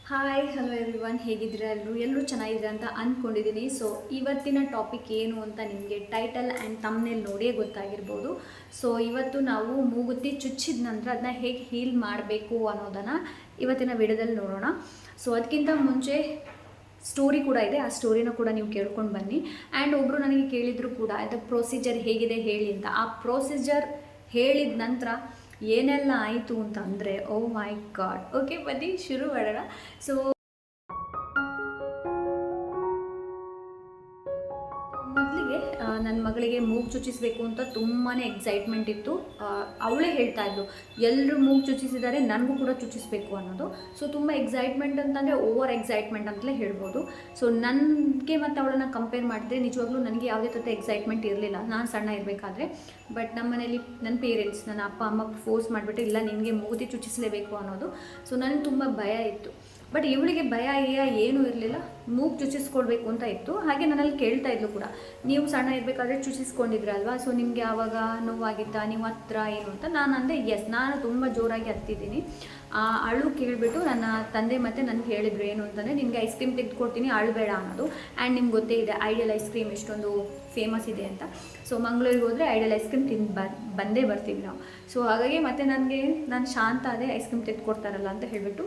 Hi hello everyone, ಹೇಗಿದ್ದೀರಾ? ಎಲ್ಲರೂ ಚೆನ್ನಾಗಿದೆ ಅಂತ ಅಂದ್ಕೊಂಡಿದ್ದೀನಿ. ಸೊ ಇವತ್ತಿನ ಟಾಪಿಕ್ ಏನು ಅಂತ ನಿಮಗೆ ಟೈಟಲ್ ಆ್ಯಂಡ್ ತಮ್ನೇಲ್ ನೋಡಿಯೇ ಗೊತ್ತಾಗಿರ್ಬೋದು. ಸೊ ಇವತ್ತು ನಾವು ಮೂಗುತಿ ಚುಚ್ಚಿದ ನಂತರ ಅದನ್ನ ಹೇಗೆ ಹೀಲ್ ಮಾಡಬೇಕು ಅನ್ನೋದನ್ನು ಇವತ್ತಿನ ವಿಡಿಯೋದಲ್ಲಿ ನೋಡೋಣ. ಸೊ ಅದಕ್ಕಿಂತ ಮುಂಚೆ ಸ್ಟೋರಿ ಕೂಡ ಇದೆ, ಆ ಸ್ಟೋರಿನ ಕೂಡ ನೀವು ಕೇಳ್ಕೊಂಡು ಬನ್ನಿ. ಆ್ಯಂಡ್ ಒಬ್ಬರು ನನಗೆ ಕೇಳಿದ್ರು ಕೂಡ ಅದು ಪ್ರೊಸೀಜರ್ ಹೇಗಿದೆ ಹೇಳಿ ಅಂತ. ಆ ಪ್ರೊಸೀಜರ್ ಹೇಳಿದ ನಂತರ ಏನೆಲ್ಲ ಆಯಿತು ಅಂತ ಅಂದರೆ, ಓ ಮೈ ಗಾಡ್. ಓಕೆ, ಬನ್ನಿ ಶುರು ಮಾಡೋಣ. ಸೊ ಮೊದಲಿಗೆ ನನ್ನ ಮಗಳಿಗೆ ಮೂಗು ಚುಚ್ಚಿಸಬೇಕು ಅಂತ ತುಂಬಾ ಎಕ್ಸೈಟ್ಮೆಂಟ್ ಇತ್ತು. ಅವಳೇ ಹೇಳ್ತಾ ಇದ್ಲು, ಎಲ್ಲರೂ ಮೂಗು ಚುಚ್ಚಿಸಿದ್ದಾರೆ, ನನಗೂ ಕೂಡ ಚುಚ್ಚಿಸಬೇಕು ಅನ್ನೋದು. ಸೊ ತುಂಬ ಎಕ್ಸೈಟ್ಮೆಂಟ್ ಅಂತಂದರೆ ಓವರ್ ಎಕ್ಸೈಟ್ಮೆಂಟ್ ಅಂತಲೇ ಹೇಳ್ಬೋದು. ಸೊ ನನಗೆ ಮತ್ತು ಅವಳನ್ನು ಕಂಪೇರ್ ಮಾಡಿದ್ರೆ ನಿಜವಾಗ್ಲೂ ನನಗೆ ಯಾವುದೇ ಥರದ ಎಕ್ಸೈಟ್ಮೆಂಟ್ ಇರಲಿಲ್ಲ ನಾನು ಸಣ್ಣ ಇರಬೇಕಾದ್ರೆ. ಬಟ್ ನಮ್ಮ ಮನೇಲಿ ನನ್ನ ಪೇರೆಂಟ್ಸ್, ನನ್ನ ಅಪ್ಪ ಅಮ್ಮ ಫೋರ್ಸ್ ಮಾಡಿಬಿಟ್ಟು, ಇಲ್ಲ ನಿನಗೆ ಮೂಗುತಿ ಚುಚ್ಚಿಸಲೇಬೇಕು ಅನ್ನೋದು. ಸೊ ನನಗೆ ತುಂಬ ಭಯ ಇತ್ತು. ಬಟ್ ಇವಳಿಗೆ ಭಯ ಏನೂ ಇರಲಿಲ್ಲ, ಮೂಗು ಚುಚ್ಚಿಸ್ಕೊಳ್ಬೇಕು ಅಂತ ಇತ್ತು. ಹಾಗೆ ನನ್ನಲ್ಲಿ ಕೇಳ್ತಾ ಇದ್ಲು ಕೂಡ, ನೀವು ಸಣ್ಣ ಇರಬೇಕಾದ್ರೆ ಚುಚ್ಚಿಸ್ಕೊಂಡಿದ್ರಲ್ವಾ, ಸೊ ನಿಮಗೆ ಆವಾಗ ನೋವಾಗಿತ್ತಾ, ನೀವು ಹತ್ರ ಏನು ಅಂತ. ನಾನು ಅಂದೆ ಎಸ್, ನಾನು ತುಂಬ ಜೋರಾಗಿ ಹತ್ತಿದ್ದೀನಿ. ಅಳು ಕೇಳಿಬಿಟ್ಟು ನನ್ನ ತಂದೆ ಮತ್ತು ನನಗೆ ಹೇಳಿದ್ರು ಏನು ಅಂತಂದರೆ, ನಿಮಗೆ ಐಸ್ ಕ್ರೀಮ್ ತೆಗೆದುಕೊಡ್ತೀನಿ, ಅಳಬೇಡ ಅನ್ನೋದು. ಆ್ಯಂಡ್ ನಿಮ್ಗೆ ಗೊತ್ತೇ ಇದೆ ಐಡಿಯಲ್ ಐಸ್ ಕ್ರೀಮ್ ಎಷ್ಟೊಂದು ಫೇಮಸ್ ಇದೆ ಅಂತ. ಸೊ ಮಂಗಳೂರಿಗೆ ಹೋದರೆ ಐಡಿಯಲ್ ಐಸ್ ಕ್ರೀಮ್ ತಿಂದು ಬಂದೇ ಬರ್ತೀವಿ ನಾವು. ಸೊ ಹಾಗಾಗಿ ಮತ್ತೆ ನಾನು ಶಾಂತ ಅದೇ ಐಸ್ ಕ್ರೀಮ್ ತೆಗೆದುಕೊಡ್ತಾರಲ್ಲ ಅಂತ ಹೇಳಿಬಿಟ್ಟು.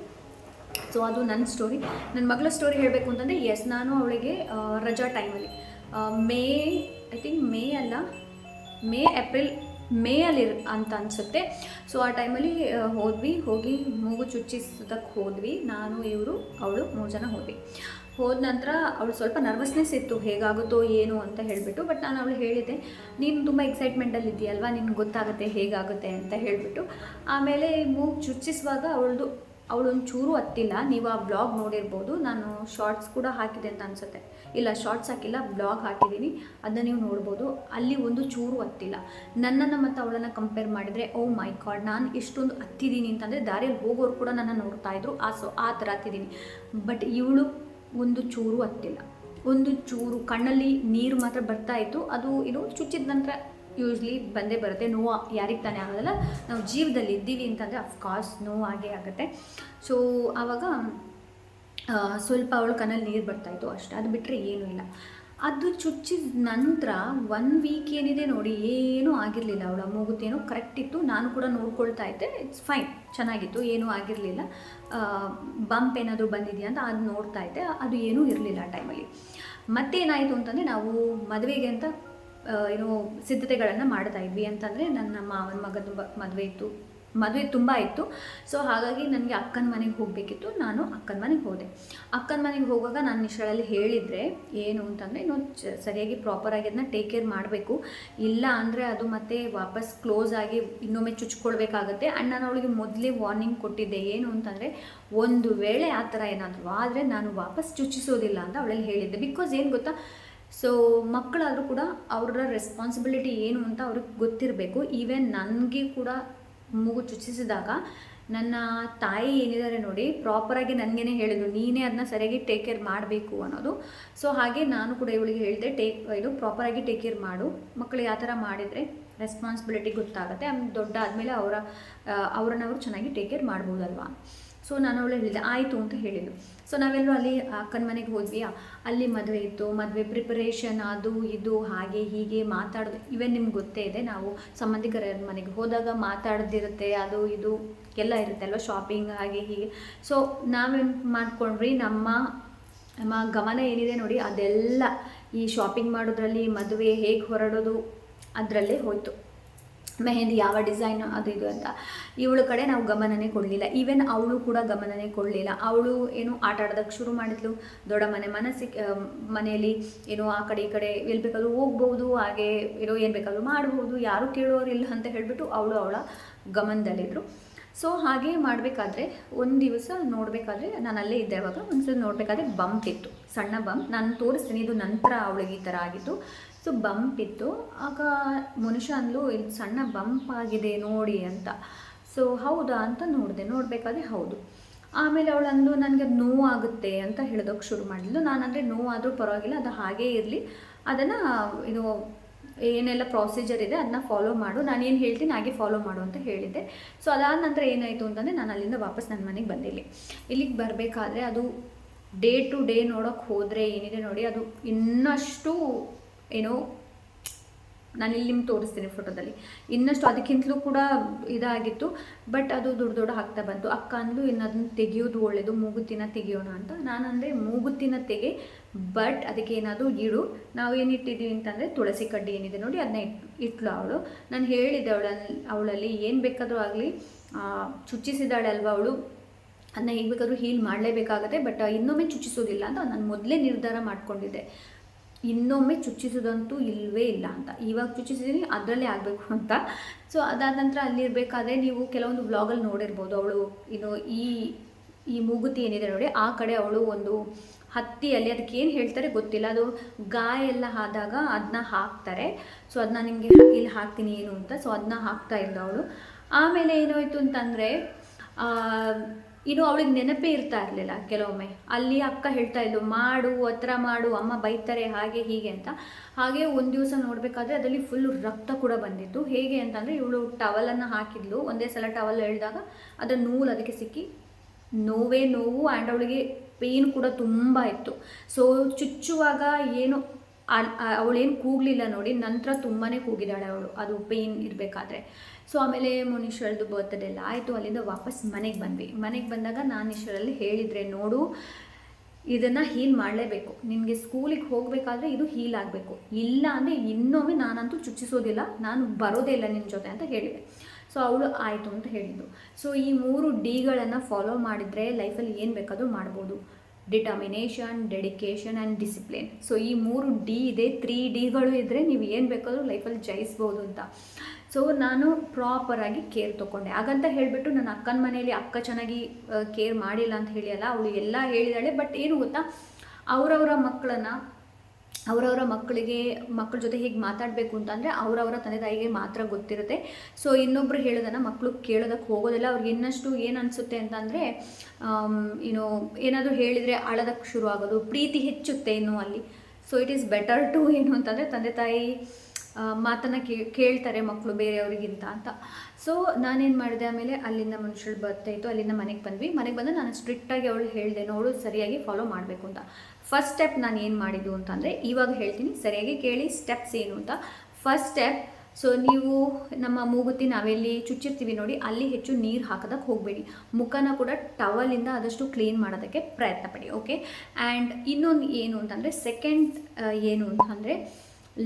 ಸೊ ಅದು ನನ್ನ ಸ್ಟೋರಿ. ನನ್ನ ಮಗಳ ಸ್ಟೋರಿ ಹೇಳಬೇಕು ಅಂತಂದರೆ, ಎಸ್, ನಾನು ಅವಳಿಗೆ ರಜಾ ಟೈಮಲ್ಲಿ ಮೇ ಐ ಥಿಂಕ್ ಏಪ್ರಿಲ್ ಮೇಯಲ್ಲಿ ಅಂತ ಅನಿಸುತ್ತೆ. ಸೊ ಆ ಟೈಮಲ್ಲಿ ಹೋಗಿ ಮೂಗು ಚುಚ್ಚಿಸೋದಕ್ಕೆ ಹೋದ್ವಿ. ನಾನು, ಇವರು, ಅವಳು 3 ಜನ ಹೋದ ನಂತರ ಅವಳು ಸ್ವಲ್ಪ ನರ್ವಸ್ನೆಸ್ ಇತ್ತು, ಹೇಗಾಗುತ್ತೋ ಏನು ಅಂತ ಹೇಳಿಬಿಟ್ಟು. ಬಟ್ ನಾನು ಅವಳು ಹೇಳಿದ್ದೆ, ನೀನು ತುಂಬ ಎಕ್ಸೈಟ್ಮೆಂಟಲ್ಲಿ ಇದೆಯಲ್ವಾ, ನಿನ್ಗೆ ಗೊತ್ತಾಗುತ್ತೆ ಹೇಗಾಗುತ್ತೆ ಅಂತ ಹೇಳಿಬಿಟ್ಟು. ಆಮೇಲೆ ಮೂಗು ಚುಚ್ಚಿಸುವಾಗ ಅವಳೊಂದು ಚೂರು ಹತ್ತಿಲ್ಲ. ನೀವು ಆ ಬ್ಲಾಗ್ ನೋಡಿರ್ಬೋದು, ನಾನು ಶಾರ್ಟ್ಸ್ ಕೂಡ ಹಾಕಿದೆ ಅಂತ ಅನಿಸುತ್ತೆ. ಇಲ್ಲ, ಶಾರ್ಟ್ಸ್ ಹಾಕಿಲ್ಲ, ಬ್ಲಾಗ್ ಹಾಕಿದ್ದೀನಿ, ಅದನ್ನ ನೀವು ನೋಡ್ಬೋದು. ಅಲ್ಲಿ ಒಂದು ಚೂರು ಹತ್ತಿಲ್ಲ. ನನ್ನನ್ನು ಮತ್ತು ಅವಳನ್ನು ಕಂಪೇರ್ ಮಾಡಿದರೆ, ಓ ಮೈ ಗಾಡ್, ನಾನು ಇಷ್ಟೊಂದು ಹತ್ತಿದ್ದೀನಿ ಅಂತಂದರೆ ದಾರಿಯಲ್ಲಿ ಹೋಗೋರು ಕೂಡ ನನ್ನ ನೋಡ್ತಾಯಿದ್ರು. ಆ ಥರ ಹತ್ತಿದ್ದೀನಿ. ಬಟ್ ಇವಳು ಒಂದು ಚೂರು ಹತ್ತಿಲ್ಲ. ಒಂದು ಚೂರು ಕಣ್ಣಲ್ಲಿ ನೀರು ಮಾತ್ರ ಬರ್ತಾಯಿತ್ತು. ಅದು ಚುಚ್ಚಿದ ನಂತರ ಯೂಶ್ವಲಿ ಬಂದೇ ಬರುತ್ತೆ, ನೋವು ಯಾರಿಗೆ ತಾನೇ ಆಗೋದಲ್ಲ. ನಾವು ಜೀವದಲ್ಲಿ ಇದ್ದೀವಿ ಅಂತಂದರೆ ಅಫ್ಕೋರ್ಸ್ ನೋವು ಆಗೇ ಆಗುತ್ತೆ. ಸೊ ಆವಾಗ ಸ್ವಲ್ಪ ಅವಳ ಕಣ್ಣಲ್ಲಿ ನೀರು ಬರ್ತಾಯಿತ್ತು ಅಷ್ಟೇ, ಅದು ಬಿಟ್ಟರೆ ಏನೂ ಇಲ್ಲ. ಅದು ಚುಚ್ಚಿದ ನಂತರ 1 ವೀಕ್ ಏನಿದೆ ನೋಡಿ, ಏನೂ ಆಗಿರಲಿಲ್ಲ. ಅವಳ ಮೂಗುತೇನೋ ಕರೆಕ್ಟ್ ಇತ್ತು, ನಾನು ಕೂಡ ನೋಡ್ಕೊಳ್ತಾ ಇದ್ದೆ, ಇಟ್ಸ್ ಫೈನ್, ಚೆನ್ನಾಗಿತ್ತು, ಏನೂ ಆಗಿರಲಿಲ್ಲ. ಬಂಪ್ ಏನಾದರೂ ಬಂದಿದೆಯಾ ಅಂತ ಅದು ನೋಡ್ತಾ ಇದ್ದೆ, ಅದು ಏನೂ ಇರಲಿಲ್ಲ ಆ ಟೈಮಲ್ಲಿ. ಮತ್ತೇನಾಯಿತು ಅಂತಂದರೆ, ನಾವು ಮದುವೆಗೆ ಅಂತ ಸಿದ್ಧತೆಗಳನ್ನು ಮಾಡ್ತಾ ಇದ್ವಿ. ಅಂತಂದರೆ ನನ್ನ ಮಾವನ ಮಗನ ಮದುವೆ ತುಂಬ ಇತ್ತು. ಸೊ ಹಾಗಾಗಿ ನನಗೆ ಅಕ್ಕನ ಮನೆಗೆ ಹೋಗಬೇಕಿತ್ತು. ನಾನು ಅಕ್ಕನ ಮನೆಗೆ ಹೋದೆ. ಅಕ್ಕನ ಮನೆಗೆ ಹೋಗುವಾಗ ನಾನು ಇಷ್ಟರಲ್ಲಿ ಹೇಳಿದರೆ ಏನು ಅಂತಂದರೆ, ಸರಿಯಾಗಿ ಪ್ರಾಪರಾಗಿ ಅದನ್ನ ಟೇಕ್ ಕೇರ್ ಮಾಡಬೇಕು, ಇಲ್ಲ ಅಂದರೆ ಅದು ಮತ್ತೆ ವಾಪಸ್ ಕ್ಲೋಸ್ ಆಗಿ ಇನ್ನೊಮ್ಮೆ ಚುಚ್ಕೊಳ್ಬೇಕಾಗತ್ತೆ. ಆ್ಯಂಡ್ ನಾನು ಅವಳಿಗೆ ಮೊದಲೇ ವಾರ್ನಿಂಗ್ ಕೊಟ್ಟಿದ್ದೆ, ಏನು ಅಂತಂದರೆ, ಒಂದು ವೇಳೆ ಆ ಥರ ಏನಾದರೂ ಆದರೆ ನಾನು ವಾಪಸ್ ಚುಚ್ಚಿಸೋದಿಲ್ಲ ಅಂತ ಅವಳಲ್ಲಿ ಹೇಳಿದ್ದೆ. ಬಿಕಾಸ್ ಏನು ಗೊತ್ತಾ, ಸೊ ಮಕ್ಕಳಾದರೂ ಕೂಡ ಅವರ ರೆಸ್ಪಾನ್ಸಿಬಿಲಿಟಿ ಏನು ಅಂತ ಅವ್ರಿಗೆ ಗೊತ್ತಿರಬೇಕು. ಈವನ್ ನನಗೆ ಕೂಡ ಮೂಗು ಚುಚ್ಚಿಸಿದಾಗ ನನ್ನ ತಾಯಿ ಏನಿದ್ದಾರೆ ನೋಡಿ, ಪ್ರಾಪರಾಗಿ ನನಗೇನೆ ಹೇಳಿದ್ರು, ನೀನೇ ಅದನ್ನ ಸರಿಯಾಗಿ ಟೇಕ್ ಕೇರ್ ಮಾಡಬೇಕು ಅನ್ನೋದು. ಸೊ ಹಾಗೆ ನಾನು ಕೂಡ ಇವಳಿಗೆ ಹೇಳಿದೆ, ಪ್ರಾಪರಾಗಿ ಟೇಕ್ ಕೇರ್ ಮಾಡು, ಮಕ್ಕಳಿಗೆ ಆ ಥರ ಮಾಡಿದರೆ ರೆಸ್ಪಾನ್ಸಿಬಿಲಿಟಿ ಗೊತ್ತಾಗುತ್ತೆ. ಆಮೇಲೆ ದೊಡ್ಡ ಆದಮೇಲೆ ಅವ್ರನ್ನವರು ಚೆನ್ನಾಗಿ ಟೇಕ್ ಕೇರ್ ಮಾಡ್ಬೋದಲ್ವಾ. ಸೊ ನಾನು ಅವಳು ಹೇಳಿದೆ, ಆಯಿತು ಅಂತ ಹೇಳಿದ್ದು. ಸೊ ನಾವೆಲ್ಲರೂ ಅಲ್ಲಿ ಅಕ್ಕನ ಮನೆಗೆ ಹೋದ್ವಿ. ಅಲ್ಲಿ ಮದುವೆ ಇತ್ತು, ಮದುವೆ ಪ್ರಿಪರೇಷನ್, ಅದು ಇದು ಹಾಗೆ ಹೀಗೆ ಮಾತಾಡೋದು. ಇವನ್ ನಿಮ್ಗೆ ಗೊತ್ತೇ ಇದೆ, ನಾವು ಸಂಬಂಧಿಕರ ಮನೆಗೆ ಹೋದಾಗ ಮಾತಾಡೋದಿರುತ್ತೆ, ಅದು ಇದು ಎಲ್ಲ ಇರುತ್ತೆ ಅಲ್ವ, ಶಾಪಿಂಗ್ ಹಾಗೆ ಹೀಗೆ. ಸೊ ನಾವೇನು ಮಾಡ್ಕೊಂಡ್ರಿ, ನಮ್ಮ ಗಮನ ಏನಿದೆ ನೋಡಿ, ಅದೆಲ್ಲ ಈ ಶಾಪಿಂಗ್ ಮಾಡೋದ್ರಲ್ಲಿ, ಮದುವೆ ಹೇಗೆ ಹೊರಡೋದು ಅದರಲ್ಲೇ ಹೋಯಿತು. ಮೆಹಂದಿ ಯಾವ ಡಿಸೈನ್ ಅದು ಇದು ಅಂತ ಇವಳ ಕಡೆ ನಾವು ಗಮನನೇ ಕೊಡಲಿಲ್ಲ. ಈವನ್ ಅವಳು ಕೂಡ ಗಮನನೇ ಕೊಡಲಿಲ್ಲ. ಅವಳು ಆಟ ಆಡೋದಕ್ಕೆ ಶುರು ಮಾಡಿದ್ಲು. ದೊಡ್ಡ ಮನೆಯಲ್ಲಿ ಆ ಕಡೆ ಈ ಕಡೆ ಎಲ್ಲಿ ಬೇಕಾದ್ರೂ ಹೋಗ್ಬೋದು, ಹಾಗೆ ಏನು ಬೇಕಾದ್ರೂ ಮಾಡ್ಬೋದು, ಯಾರೂ ಕೇಳೋರಿಲ್ಲ ಅಂತ ಹೇಳಿಬಿಟ್ಟು ಅವಳ ಗಮನದಲ್ಲಿದ್ದರು. ಸೊ ಹಾಗೆ ಮಾಡಬೇಕಾದ್ರೆ ಒಂದು ದಿವಸ ನೋಡಬೇಕಾದ್ರೆ, ನಾನು ಅಲ್ಲೇ ಇದ್ದೆ ಅವಾಗ, ಒಂದ್ಸಲ ನೋಡಬೇಕಾದ್ರೆ ಬಂಪ್ ಇತ್ತು, ಸಣ್ಣ ಬಂಪ್. ನಾನು ತೋರಿಸ್ತೀನಿ, ಇದು ನಂತರ ಅವಳಿಗೆ ಈ ಥರ ಆಗಿತ್ತು. ಸೊ ಬಂಪ್ ಇತ್ತು. ಆಗ ಮನುಷ್ಯ ಅಂದ್ಲು, ಇಲ್ಲಿ ಸಣ್ಣ ಬಂಪ್ ಆಗಿದೆ ನೋಡಿ ಅಂತ. ಸೊ ಹೌದಾ ಅಂತ ನೋಡಬೇಕಾದ್ರೆ ಹೌದು. ಆಮೇಲೆ ಅವಳು ಅಂದು, ನನಗೆ ಅದು ನೋವಾಗುತ್ತೆ ಅಂತ ಹೇಳೋದಕ್ಕೆ ಶುರು ಮಾಡಿದ್ಲು. ನಾನಂದರೆ ನೋವಾದರೂ ಪರವಾಗಿಲ್ಲ, ಅದು ಹಾಗೇ ಇರಲಿ, ಅದನ್ನು ಏನೆಲ್ಲ ಪ್ರೊಸೀಜರ್ ಇದೆ ಅದನ್ನ ಫಾಲೋ ಮಾಡು, ನಾನು ಏನು ಹೇಳ್ತೀನಿ ಹಾಗೆ ಫಾಲೋ ಮಾಡು ಅಂತ ಹೇಳಿದ್ದೆ. ಸೊ ಅದಾದ ನಂತರ ಏನಾಯಿತು ಅಂತಂದರೆ ನಾನು ಅಲ್ಲಿಂದ ವಾಪಸ್ ನನ್ನ ಮನೆಗೆ ಬಂದಿಲ್ಲ. ಇಲ್ಲಿಗೆ ಬರಬೇಕಾದ್ರೆ ಅದು ಡೇ ಟು ಡೇ ನೋಡೋಕ್ಕೆ ಹೋದರೆ ಏನಿದೆ ನೋಡಿ, ಅದು ಇನ್ನಷ್ಟು ಏನೋ ನಾನು ಇಲ್ಲಿ ನಿಮ್ಗೆ ತೋರಿಸ್ತೀನಿ ಫೋಟೋದಲ್ಲಿ, ಇನ್ನಷ್ಟು ಅದಕ್ಕಿಂತಲೂ ಕೂಡ ಇದಾಗಿತ್ತು. ಬಟ್ ಅದು ದೊಡ್ಡ ಆಗ್ತಾ ಬಂತು. ಅಕ್ಕ ಅಂದ್ಲು ಇನ್ನು ಅದನ್ನು ತೆಗೆಯೋದು ಒಳ್ಳೆಯದು, ಮೂಗುತಿನ ತೆಗಿಯೋಣ ಅಂತ. ನಾನಂದರೆ ಮೂಗುತಿನ ತೆಗೆ, ಬಟ್ ಅದಕ್ಕೆ ಏನಾದರೂ ಇಡು. ನಾವು ಏನಿಟ್ಟಿದ್ದೀವಿ ಅಂತಂದರೆ ತುಳಸಿ ಕಡ್ಡಿ ಏನಿದೆ ನೋಡಿ ಅದನ್ನ ಇಟ್ಲು ಅವಳು. ನಾನು ಹೇಳಿದ್ದೆ ಅವಳಲ್ಲಿ ಏನು ಬೇಕಾದರೂ ಆಗಲಿ, ಚುಚ್ಚಿಸಿದಾಳೆ ಅಲ್ವಾ ಅವಳು, ಅದನ್ನ ಹೇಗೆ ಬೇಕಾದರೂ ಹೀಲ್ ಮಾಡಲೇಬೇಕಾಗತ್ತೆ, ಬಟ್ ಇನ್ನೊಮ್ಮೆ ಚುಚ್ಚಿಸೋದಿಲ್ಲ ಅಂತ ನಾನು ಮೊದಲೇ ನಿರ್ಧಾರ ಮಾಡ್ಕೊಂಡಿದ್ದೆ. ಇನ್ನೊಮ್ಮೆ ಚುಚ್ಚಿಸೋದಂತೂ ಇಲ್ಲವೇ ಇಲ್ಲ ಅಂತ. ಇವಾಗ ಚುಚ್ಚಿಸಿದ್ದೀನಿ ಅದರಲ್ಲೇ ಆಗಬೇಕು ಅಂತ. ಸೊ ಅದಾದ ನಂತರ ಅಲ್ಲಿರಬೇಕಾದ್ರೆ ನೀವು ಕೆಲವೊಂದು ವ್ಲಾಗಲ್ಲಿ ನೋಡಿರ್ಬೋದು, ಅವಳು ಇನ್ನು ಈ ಮೂಗುತಿ ಏನಿದೆ ನೋಡಿ ಆ ಕಡೆ ಅವಳು ಒಂದು ಹತ್ತಿಯಲ್ಲಿ, ಅದಕ್ಕೆ ಏನು ಹೇಳ್ತಾರೆ ಗೊತ್ತಿಲ್ಲ, ಅದು ಗಾಯ ಎಲ್ಲ ಆದಾಗ ಅದನ್ನ ಹಾಕ್ತಾರೆ. ಸೊ ಅದನ್ನ ನಿಮಗೆ ಇಲ್ಲಿ ಹಾಕ್ತೀನಿ ಏನು ಅಂತ. ಸೊ ಅದನ್ನ ಹಾಕ್ತಾ ಇಲ್ಲ ಅವಳು. ಆಮೇಲೆ ಏನಾಯಿತು ಅಂತಂದರೆ ಇನ್ನು ಅವಳಿಗೆ ನೆನಪೇ ಇರ್ತಾ ಇರಲಿಲ್ಲ ಕೆಲವೊಮ್ಮೆ. ಅಲ್ಲಿ ಅಕ್ಕ ಹೇಳ್ತಾ ಇದ್ಲು ಮಾಡು, ಹತ್ರ ಮಾಡು, ಅಮ್ಮ ಬೈತಾರೆ, ಹಾಗೆ ಹೀಗೆ ಅಂತ. ಹಾಗೆ ಒಂದು ದಿವಸ ನೋಡಬೇಕಾದ್ರೆ ಅದರಲ್ಲಿ ಫುಲ್ಲು ರಕ್ತ ಕೂಡ ಬಂದಿತ್ತು. ಹೇಗೆ ಅಂತಂದರೆ ಇವಳು ಟವಲನ್ನು ಹಾಕಿದ್ಲು, ಒಂದೇ ಸಲ ಟವಲ್ ಎಳೆದಾಗ ಅದರ ನೂಲು ಅದಕ್ಕೆ ಸಿಕ್ಕಿ ನೋವು ಆ್ಯಂಡ್ ಅವಳಿಗೆ ಪೇಯ್ನ್ ಕೂಡ ತುಂಬ ಇತ್ತು. ಸೊ ಚುಚ್ಚುವಾಗ ಏನು ಅವಳೇನು ಕೂಗಲಿಲ್ಲ ನೋಡಿ, ನಂತರ ತುಂಬಾ ಕೂಗಿದ್ದಾಳೆ ಅವಳು, ಅದು ಪೇಯ್ನ್ ಇರಬೇಕಾದ್ರೆ. ಸೊ ಆಮೇಲೆ ಮುನೀಶ್ವರದ್ದು ಬರ್ತ್ಡೇ ಎಲ್ಲ ಆಯಿತು. ಅಲ್ಲಿಂದ ವಾಪಸ್ ಮನೆಗೆ ಬಂದ್ವಿ. ಮನೆಗೆ ಬಂದಾಗ ನಾನು ಈಶ್ವರಲ್ಲಿ ಹೇಳಿದರೆ, ನೋಡು ಇದನ್ನು ಹೀಲ್ ಮಾಡಲೇಬೇಕು, ನಿನಗೆ ಸ್ಕೂಲಿಗೆ ಹೋಗಬೇಕಾದ್ರೆ ಇದು ಹೀಲ್ ಆಗಬೇಕು, ಇಲ್ಲ ಅಂದರೆ ಇನ್ನೊಮ್ಮೆ ನಾನಂತೂ ಚುಚ್ಚಿಸೋದಿಲ್ಲ, ನಾನು ಬರೋದೇ ಇಲ್ಲ ನಿನ್ನ ಜೊತೆ ಅಂತ ಹೇಳಿದೆ. ಸೊ ಅವಳು ಆಯಿತು ಅಂತ ಹೇಳಿದ್ದು. ಸೊ ಈ 3 ಡಿಗಳನ್ನು ಫಾಲೋ ಮಾಡಿದರೆ ಲೈಫಲ್ಲಿ ಏನು ಬೇಕಾದರೂ ಮಾಡ್ಬೋದು. Determination, dedication and discipline. So ಈ 3 ಡಿ ಇದೆ. 3 ಡಿಗಳು ಇದ್ದರೆ ನೀವು ಏನು ಬೇಕಾದರೂ ಲೈಫಲ್ಲಿ ಜಯಿಸ್ಬೋದು ಅಂತ. ಸೊ ನಾನು ಪ್ರಾಪರಾಗಿ ಕೇರ್ ತೊಗೊಂಡೆ. ಹಾಗಂತ ಹೇಳಿಬಿಟ್ಟು ನನ್ನ ಅಕ್ಕನ ಮನೆಯಲ್ಲಿ ಅಕ್ಕ ಚೆನ್ನಾಗಿ ಕೇರ್ ಮಾಡಿಲ್ಲ ಅಂತ ಹೇಳಿ ಅಲ್ಲ, ಅವಳು ಎಲ್ಲ ಹೇಳಿದಾಳೆ. ಬಟ್ ಏನು ಗೊತ್ತಾ, ಅವರವರ ಮಕ್ಕಳ ಜೊತೆ ಹೇಗೆ ಮಾತಾಡಬೇಕು ಅಂತಂದರೆ ಅವರವರ ತಂದೆ ತಾಯಿಗೆ ಮಾತ್ರ ಗೊತ್ತಿರುತ್ತೆ. ಸೊ ಇನ್ನೊಬ್ರು ಹೇಳೋದನ್ನು ಮಕ್ಕಳು ಕೇಳೋದಕ್ಕೆ ಹೋಗೋದಿಲ್ಲ. ಅವ್ರಿಗೆ ಇನ್ನಷ್ಟು ಏನು ಅನಿಸುತ್ತೆ ಅಂತಂದರೆ, ಏನಾದರೂ ಹೇಳಿದರೆ ಅಳೋದಕ್ಕೆ ಶುರು ಆಗೋದು, ಪ್ರೀತಿ ಹೆಚ್ಚುತ್ತೆ ಇನ್ನೂ ಅಲ್ಲಿ. So it is better to ಏನು ಅಂತಂದರೆ ತಂದೆ ತಾಯಿ ಮಾತನ್ನು ಕೇಳ್ತಾರೆ ಮಕ್ಕಳು ಬೇರೆಯವರಿಗಿಂತ ಅಂತ. ಸೊ ನಾನೇನು ಮಾಡಿದೆ, ಆಮೇಲೆ ಅಲ್ಲಿಂದ ಮನುಷ್ಯಳು ಬರ್ತಾಯಿತ್ತು, ಅಲ್ಲಿಂದ ಮನೆಗೆ ಬಂದ್ವಿ. ಮನೆಗೆ ಬಂದು ನಾನು ಸ್ಟ್ರಿಕ್ಟಾಗಿ ಅವಳು ಹೇಳಿದೆ, ನೋಡು ಸರಿಯಾಗಿ ಫಾಲೋ ಮಾಡಬೇಕು ಅಂತ. ಫಸ್ಟ್ ಸ್ಟೆಪ್ ನಾನು ಏನು ಮಾಡಿದ್ದು ಅಂತಂದರೆ, ಇವಾಗ ಹೇಳ್ತೀನಿ ಸರಿಯಾಗಿ ಕೇಳಿ ಸ್ಟೆಪ್ಸ್ ಏನು ಅಂತ. ಫಸ್ಟ್ ಸ್ಟೆಪ್, ಸೊ ನೀವು ನಮ್ಮ ಮೂಗುತಿ ನಾವೆಲ್ಲಿ ಚುಚ್ಚಿರ್ತೀವಿ ನೋಡಿ, ಅಲ್ಲಿ ಹೆಚ್ಚು ನೀರು ಹಾಕೋದಕ್ಕೆ ಹೋಗಬೇಡಿ. ಮುಖನ ಕೂಡ ಟವಲಿಂದ ಆದಷ್ಟು ಕ್ಲೀನ್ ಮಾಡೋದಕ್ಕೆ ಪ್ರಯತ್ನ ಪಡಿ. ಓಕೆ. ಆ್ಯಂಡ್ ಇನ್ನೊಂದು ಏನು ಅಂತಂದರೆ, ಸೆಕೆಂಡ್ ಏನು ಅಂತಂದರೆ,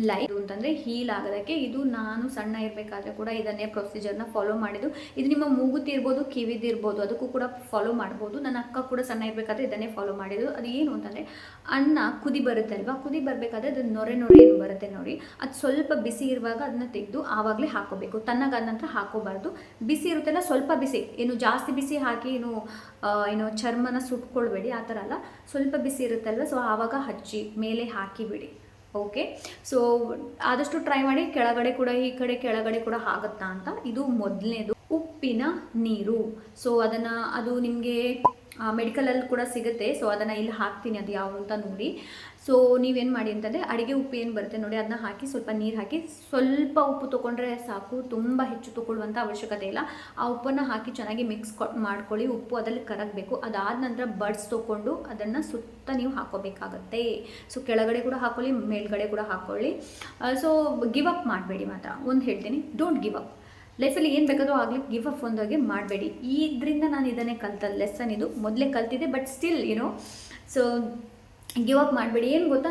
ಲೈಫ್ ಅಂತಂದರೆ ಹೀಲ್ ಆಗೋದಕ್ಕೆ. ಇದು ನಾನು ಸಣ್ಣ ಇರಬೇಕಾದ್ರೆ ಕೂಡ ಇದನ್ನೇ ಪ್ರೊಸೀಜರ್ನ ಫಾಲೋ ಮಾಡಿದ್ದು. ಇದು ನಿಮ್ಮ ಮೂಗುತಿ ಇರ್ಬೋದು, ಕಿವಿದು ಇರ್ಬೋದು, ಅದಕ್ಕೂ ಕೂಡ ಫಾಲೋ ಮಾಡ್ಬೋದು. ನನ್ನ ಅಕ್ಕ ಕೂಡ ಸಣ್ಣ ಇರಬೇಕಾದ್ರೆ ಇದನ್ನೇ ಫಾಲೋ ಮಾಡಿದ್ದು. ಅದು ಏನು ಅಂತಂದರೆ, ಅನ್ನ ಕುದಿ ಬರುತ್ತೆ ಅಲ್ವಾ, ಕುದಿ ಬರಬೇಕಾದ್ರೆ ಅದು ನೊರೆ ಏನು ಬರುತ್ತೆ ನೋಡಿ, ಅದು ಸ್ವಲ್ಪ ಬಿಸಿ ಇರುವಾಗ ಅದನ್ನ ತೆಗೆದು ಆವಾಗಲೇ ಹಾಕೋಬೇಕು. ತಣ್ಣಗಾದ ನಂತರ ಹಾಕೋಬಾರ್ದು. ಬಿಸಿ ಇರುತ್ತಲ್ಲ, ಸ್ವಲ್ಪ ಬಿಸಿ, ಏನು ಜಾಸ್ತಿ ಬಿಸಿ ಹಾಕಿ ಏನು ಚರ್ಮನ ಸುಟ್ಕೊಳ್ಬೇಡಿ, ಆ ಥರ ಅಲ್ಲ. ಸ್ವಲ್ಪ ಬಿಸಿ ಇರುತ್ತಲ್ವ, ಸೊ ಆವಾಗ ಹಚ್ಚಿ ಮೇಲೆ ಹಾಕಿಬಿಡಿ. ಓಕೆ. ಸೊ ಆದಷ್ಟು ಟ್ರೈ ಮಾಡಿ, ಕೆಳಗಡೆ ಕೂಡ ಈ ಕಡೆ ಕೆಳಗಡೆ ಕೂಡ ಆಗುತ್ತಾ ಅಂತ. ಇದು ಮೊದಲನೇದು. ಉಪ್ಪಿನ ನೀರು. ಸೊ ಅದು ನಿಮಗೆ ಮೆಡಿಕಲಲ್ಲಿ ಕೂಡ ಸಿಗುತ್ತೆ. ಸೊ ಅದನ್ನು ಇಲ್ಲಿ ಹಾಕ್ತೀನಿ, ಅದು ಯಾವುದು ಅಂತ ನೋಡಿ. ಸೊ ನೀವೇನು ಮಾಡಿ ಅಂತಂದರೆ, ಅಡುಗೆ ಉಪ್ಪು ಏನು ಬರುತ್ತೆ ನೋಡಿ, ಅದನ್ನ ಹಾಕಿ ಸ್ವಲ್ಪ ನೀರು ಹಾಕಿ, ಸ್ವಲ್ಪ ಉಪ್ಪು ತೊಗೊಂಡ್ರೆ ಸಾಕು, ತುಂಬ ಹೆಚ್ಚು ತೊಗೊಳ್ಳುವಂಥ ಅವಶ್ಯಕತೆ ಇಲ್ಲ. ಆ ಉಪ್ಪನ್ನು ಹಾಕಿ ಚೆನ್ನಾಗಿ ಮಿಕ್ಸ್ ಮಾಡ್ಕೊಳ್ಳಿ. ಉಪ್ಪು ಅದರಲ್ಲಿ ಕರಗಬೇಕು. ಅದಾದ ನಂತರ ಬಡ್ಸ್ ತೊಗೊಂಡು ಅದನ್ನು ಸುತ್ತ ನೀವು ಹಾಕೋಬೇಕಾಗತ್ತೆ. ಸೊ ಕೆಳಗಡೆ ಕೂಡ ಹಾಕೊಳ್ಳಿ, ಮೇಲ್ಗಡೆ ಕೂಡ ಹಾಕ್ಕೊಳ್ಳಿ. ಸೊ ಗಿವ್ ಅಪ್ ಮಾಡಬೇಡಿ. ಮಾತ್ರ ಒಂದು ಹೇಳ್ತೀನಿ, ಡೋಂಟ್ ಗಿವ್ ಅಪ್. ಲೈಫಲ್ಲಿ ಏನು ಬೇಕಾದರೂ ಆಗಲಿ, ಗಿವ್ ಅಪ್ ಒಂದಾಗೆ ಮಾಡಬೇಡಿ. ಇದರಿಂದ ನಾನು ಇದನ್ನೇ ಕಲ್ತದ್ದು ಲೆಸನ್. ಇದು ಮೊದಲೇ ಕಲ್ತಿದ್ದೆ, but still so give up ಮಾಡಬೇಡಿ. ಏನು ಗೊತ್ತಾ,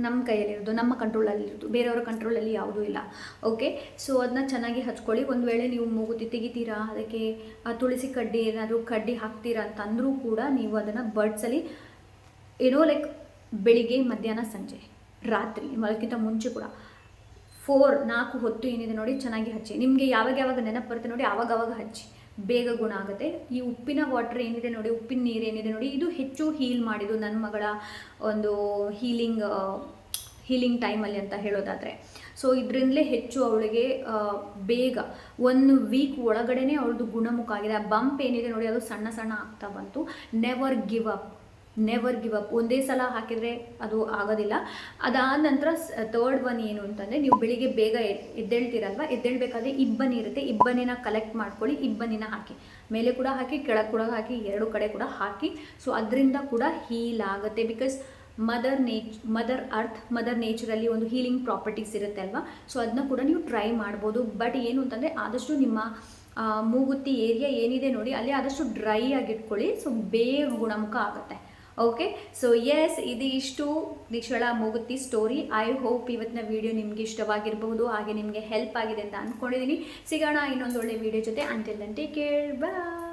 ನಮ್ಮ ಕೈಯಲ್ಲಿರೋದು, ನಮ್ಮ ಕಂಟ್ರೋಲಲ್ಲಿರೋದು, ಬೇರೆಯವರ ಕಂಟ್ರೋಲಲ್ಲಿ ಯಾವುದೂ ಇಲ್ಲ. ಓಕೆ. ಸೊ ಅದನ್ನ ಚೆನ್ನಾಗಿ ಹಚ್ಕೊಳ್ಳಿ. ಒಂದು ವೇಳೆ ನೀವು ಮೂಗುತಿ ತೆಗಿತೀರಾ, ಅದಕ್ಕೆ ತುಳಸಿ ಕಡ್ಡಿ ಏನಾದರೂ ಕಡ್ಡಿ ಹಾಕ್ತೀರಾ ಅಂತಂದರೂ ಕೂಡ ನೀವು ಅದನ್ನು ಬರ್ಡ್ಸಲ್ಲಿ ಲೈಕ್ ಬೆಳಿಗ್ಗೆ, ಮಧ್ಯಾಹ್ನ, ಸಂಜೆ, ರಾತ್ರಿ ಮಲಗಿಂತ ಮುಂಚೆ ಕೂಡ 4 ಹೊತ್ತು ಏನಿದೆ ನೋಡಿ ಚೆನ್ನಾಗಿ ಹಚ್ಚಿ. ನಿಮಗೆ ಯಾವಾಗ ನೆನಪು ಬರುತ್ತೆ ನೋಡಿ, ಆವಾಗವಾಗ ಹಚ್ಚಿ, ಬೇಗ ಗುಣ ಆಗುತ್ತೆ. ಈ ಉಪ್ಪಿನ ವಾಟರ್ ಏನಿದೆ ನೋಡಿ, ಉಪ್ಪಿನ ನೀರು ಏನಿದೆ ನೋಡಿ, ಇದು ಹೆಚ್ಚು ಹೀಲ್ ಮಾಡಿದ್ದು ನನ್ನ ಮಗಳ ಒಂದು ಹೀಲಿಂಗ್ ಟೈಮಲ್ಲಿ ಅಂತ ಹೇಳೋದಾದರೆ. ಸೊ ಇದರಿಂದಲೇ ಹೆಚ್ಚು ಅವಳಿಗೆ ಬೇಗ 1 ವೀಕ್ ಒಳಗಡೆ ಅವಳದು ಗುಣಮುಖ ಆಗಿದೆ. ಆ ಬಂಪ್ ಏನಿದೆ ನೋಡಿ, ಅದು ಸಣ್ಣ ಆಗ್ತಾ ಬಂತು. Never give up. Never give up. ಒಂದೇ ಸಲ ಹಾಕಿದರೆ ಅದು ಆಗೋದಿಲ್ಲ. ಅದಾದ ನಂತರ ಥರ್ಡ್ ಒನ್ ಏನು ಅಂತಂದರೆ, ನೀವು ಬೆಳಿಗ್ಗೆ ಬೇಗ ಎದ್ದೇಳ್ತೀರಲ್ವ, ಎದ್ದೇಳಬೇಕಾದ್ರೆ ಇಬ್ಬನಿ ಇರುತ್ತೆ, ಇಬ್ಬನಿನ ಕಲೆಕ್ಟ್ ಮಾಡ್ಕೊಳ್ಳಿ, ಇಬ್ಬನಿನ ಹಾಕಿ, ಮೇಲೆ ಕೂಡ ಹಾಕಿ ಕೆಳಗೆ ಕೂಡ ಹಾಕಿ, ಎರಡು ಕಡೆ ಕೂಡ ಹಾಕಿ. ಸೊ ಅದರಿಂದ ಕೂಡ ಹೀಲ್ ಆಗುತ್ತೆ. ಬಿಕಾಸ್ ಮದರ್ ಅರ್ತ್, ಮದರ್ ನೇಚರಲ್ಲಿ ಒಂದು ಹೀಲಿಂಗ್ ಪ್ರಾಪರ್ಟೀಸ್ ಇರುತ್ತೆ ಅಲ್ವಾ. ಸೊ ಅದನ್ನ ಕೂಡ ನೀವು ಟ್ರೈ ಮಾಡ್ಬೋದು. ಬಟ್ ಏನು ಅಂತಂದರೆ ಆದಷ್ಟು ನಿಮ್ಮ ಮೂಗುತಿ ಏರಿಯಾ ಏನಿದೆ ನೋಡಿ, ಅಲ್ಲಿ ಆದಷ್ಟು ಡ್ರೈ ಆಗಿಟ್ಕೊಳ್ಳಿ. ಸೊ ಬೇಗ ಗುಣಮುಖ ಆಗುತ್ತೆ. ಓಕೆ, ಸೊ ಎಸ್, ಇಷ್ಟು ದಿಶಳ ಮೂಗುತಿ ಸ್ಟೋರಿ. ಐ ಹೋಪ್ ಇವತ್ತಿನ ವಿಡಿಯೋ ನಿಮಗೆ ಇಷ್ಟವಾಗಿರಬಹುದು, ಹಾಗೆ ನಿಮಗೆ ಹೆಲ್ಪ್ ಆಗಿದೆ ಅಂತ ಅಂದ್ಕೊಂಡಿದ್ದೀನಿ. ಸಿಗೋಣ ಇನ್ನೊಂದು ಒಳ್ಳೆ ವಿಡಿಯೋ ಜೊತೆ. ಅಂಟಿಲ್ ದೆನ್ ಟೇಕ್ ಕೇರ್, ಬಾಯ್.